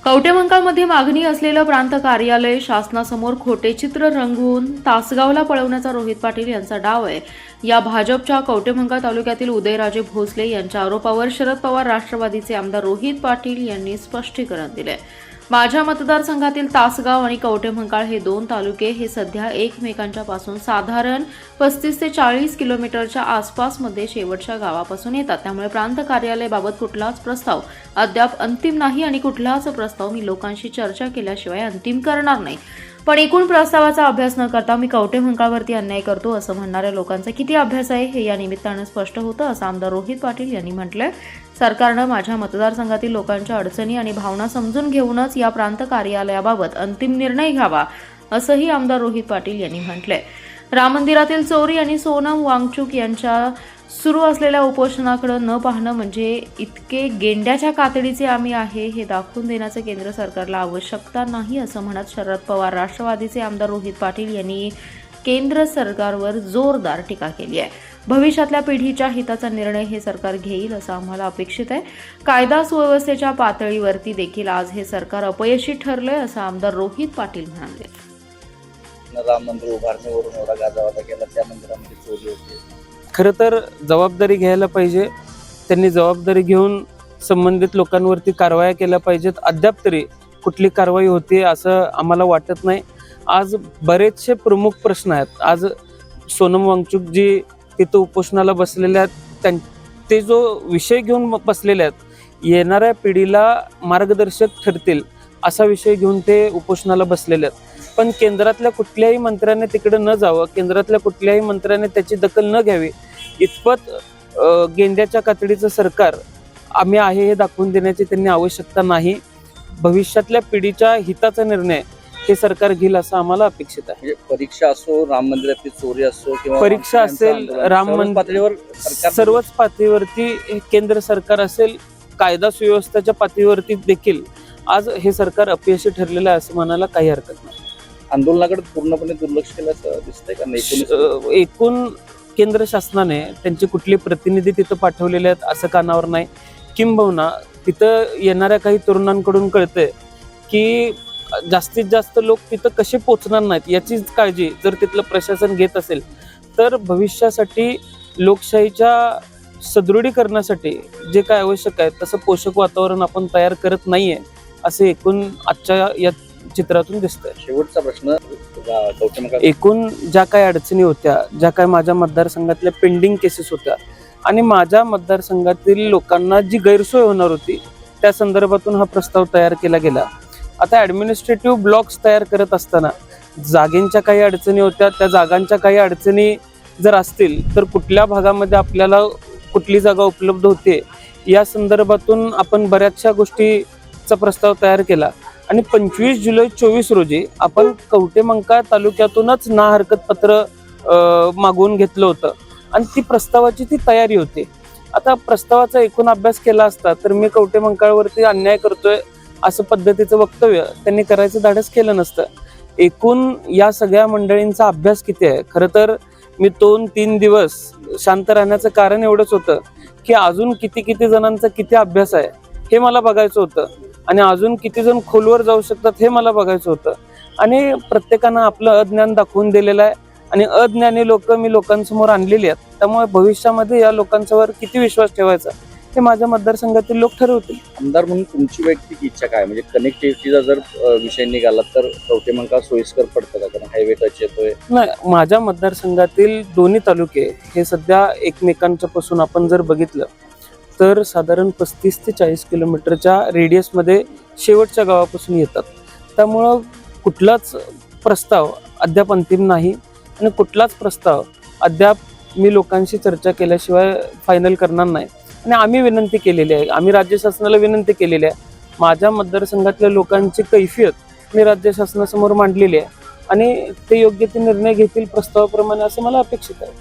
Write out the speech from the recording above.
कवठेमंकाळमध्ये मागणी असलेलं प्रांत कार्यालय शासनासमोर खोटे चित्र रंगवून तासगावला पळवण्याचा रोहित पाटील यांचा डाव आहे. या भाजपच्या कवठेमंकाळ तालुक्यातील उदयराजे भोसले यांच्या आरोपावर शरद पवार राष्ट्रवादीचे आमदार रोहित पाटील यांनी स्पष्टीकरण दिले. माझ्या मतदारसंघातील तासगाव आणि कवठेमंकाळ हे दोन तालुके हे सध्या एकमेकांच्या पासून साधारण 35 ते 40 किलोमीटरच्या आसपासमध्ये शेवटच्या गावापासून येतात. त्यामुळे प्रांत कार्यालयाबाबत कुठलाच प्रस्ताव अद्याप अंतिम नाही आणि कुठलाच प्रस्ताव मी लोकांशी चर्चा केल्याशिवाय अंतिम करणार नाही. पण एकूण प्रस्तावाचा अभ्यास न करता मी कवठेमंकाळवरती अन्याय करतो असं म्हणणाऱ्या लोकांचा किती अभ्यास आहे हे या निमित्तानं स्पष्ट होतं असं आमदार रोहित पाटील यांनी म्हटलंय. सरकारनं माझ्या मतदारसंघातील लोकांच्या अडचणी आणि भावना समजून घेऊनच या प्रांत कार्यालयाबाबत अंतिम निर्णय घ्यावा असंही आमदार रोहित पाटील यांनी म्हटलंय. राम मंदिरातील चोरी आणि सोनम वांगचुक यांच्या सुरू असलेल्या उपोषणाकडे न पाहणं म्हणजे इतके गेंड्याच्या कातडीचे आम्ही आहे हे दाखवून देण्याचं केंद्र सरकारला आवश्यकता नाही असं म्हणत शरद पवार राष्ट्रवादीचे आमदार रोहित पाटील यांनी केंद्र सरकारवर जोरदार टीका केली आहे. भविष्यातल्या पिढीच्या हिताचा निर्णय हे सरकार घेईल असं आम्हाला अपेक्षित आहे. कायदा सुव्यवस्थेच्या पातळीवरती देखील आज हे सरकार अपयशी ठरलंय असं आमदार रोहित पाटील म्हणाले. राम मंदिर उभारणीवरून एवढा गाजावाजा केला, त्या मंदिरामध्ये चोरी होते. खरं तर जबाबदारी घ्यायला पाहिजे. त्यांनी जबाबदारी घेऊन संबंधित लोकांवरती कारवाया केल्या पाहिजेत. अद्याप तरी कुठली कारवाई होती असं आम्हाला वाटत नाही. आज बरेचसे प्रमुख प्रश्न आहेत. आज सोनम वांगचुक जी तिथं उपोषणाला बसलेले आहेत ते जो विषय घेऊन बसलेले आहेत, येणाऱ्या पिढीला मार्गदर्शक ठरतील असा विषय घेऊन ते उपोषणाला बसलेले आहेत. पण केंद्रातल्या कुठल्याही मंत्र्याने तिकडे न जावं, केंद्रातल्या कुठल्याही मंत्र्याने त्याची दखल न घ्यावी, इतपत गेंड्याच्या कातडीचं सरकार आम्ही आहे हे दाखवून देण्याची त्यांनी आवश्यकता नाही. भविष्यातल्या पिढीच्या हिताचा निर्णय हे सरकार घेईल असं आम्हाला अपेक्षित आहे. म्हणजे परीक्षा असो, राम मंदिरातली चोरी असो किंवा परीक्षा असेल, राम मंदिर पातळीवर सर्वच पातळीवरती केंद्र सरकार असेल, कायदा सुव्यवस्थेच्या पातळीवरती देखील आज हे सरकार अपयशी ठरलेलं आहे असं म्हणायला काही हरकत नाही. आंदोलनाकडे पूर्णपणे दुर्लक्ष केल्याचं दिसतंय का? एकूण केंद्र शासनाने त्यांचे कुठले प्रतिनिधी तिथं पाठवलेले आहेत असं कानावर नाही. किंबहुना तिथं येणाऱ्या काही तरुणांकडून कळतंय की जास्तीत जास्त लोक तिथं कसे पोचणार नाहीत याचीच काळजी जर तिथलं प्रशासन घेत असेल तर भविष्यासाठी लोकशाहीच्या सदृढीकरणासाठी जे काय आवश्यक आहे तसं पोषक वातावरण आपण तयार करत नाहीये असे एकूण आजच्या या चित्रातून दिसतंय. शेवटचा प्रश्न, एकूण ज्या काही अडचणी होत्या, ज्या काही माझ्या मतदारसंघातल्या पेंडिंग केसेस होत्या आणि माझ्या मतदारसंघातील लोकांना जी गैरसोय होणार होती त्या संदर्भातून हा प्रस्ताव तयार केला गेला. आता ॲडमिनिस्ट्रेटिव्ह ब्लॉक्स तयार करत असताना जागेंच्या काही अडचणी होत्या. त्या जागांच्या काही अडचणी जर असतील तर कुठल्या भागामध्ये आपल्याला कुठली जागा उपलब्ध होते या संदर्भातून आपण बऱ्याचशा गोष्टीचा प्रस्ताव तयार केला आणि 25 जुलै 2024 रोजी आपण कवठेमंकाळ तालुक्यातूनच ना हरकत पत्र मागवून घेतलं होतं आणि ती प्रस्तावाची ती तयारी होती. आता प्रस्तावाचा एकूण अभ्यास केला असता तर मी कवठेमंकाळवरती अन्याय करतोय असं पद्धतीचं वक्तव्य त्यांनी करायचं धाडस केलं नसतं. एकूण या सगळ्या मंडळींचा अभ्यास किती आहे? खरं तर मी 2-3 दिवस शांत राहण्याचं कारण एवढंच होतं की अजून किती जणांचा किती अभ्यास आहे हे मला बघायचं होतं आणि अजून किती जण खोलवर जाऊ शकतात हे मला बघायचं होतं. आणि प्रत्येकानं आपलं अज्ञान दाखवून दिलेलं आहे आणि अज्ञानी लोक मी लोकांसमोर आणलेली आहेत. त्यामुळे भविष्यामध्ये या लोकांच्यावर किती विश्वास ठेवायचा हे माझ्या मतदारसंघातील लोक ठरवतील. आमदार म्हणून तुमची वैयक्तिक इच्छा काय? म्हणजे कनेक्टिव्हिटीचा जर विषय निघाला तर कवठेमंकाळ सोयीस्कर पडतं का? कारण हायवे टच येतोय. नाही, माझ्या मतदारसंघातील दोन्ही तालुके हे सध्या एकमेकांच्या पासून आपण जर बघितलं तर साधारण 35 ते 40 किलोमीटरच्या रेडियसमध्ये शेवटच्या गावापासून येतात. त्यामुळं कुठलाच प्रस्ताव अद्याप अंतिम नाही आणि कुठलाच प्रस्ताव अद्याप मी लोकांशी चर्चा केल्याशिवाय फायनल करणार नाही. आणि आम्ही विनंती केलेली आहे, आम्ही राज्य शासनाला विनंती केलेली आहे. माझ्या मतदारसंघातल्या लोकांची कैफियत मी राज्य शासनासमोर मांडलेली आहे आणि ते योग्य ते निर्णय घेतील प्रस्तावाप्रमाणे असं मला अपेक्षित आहे.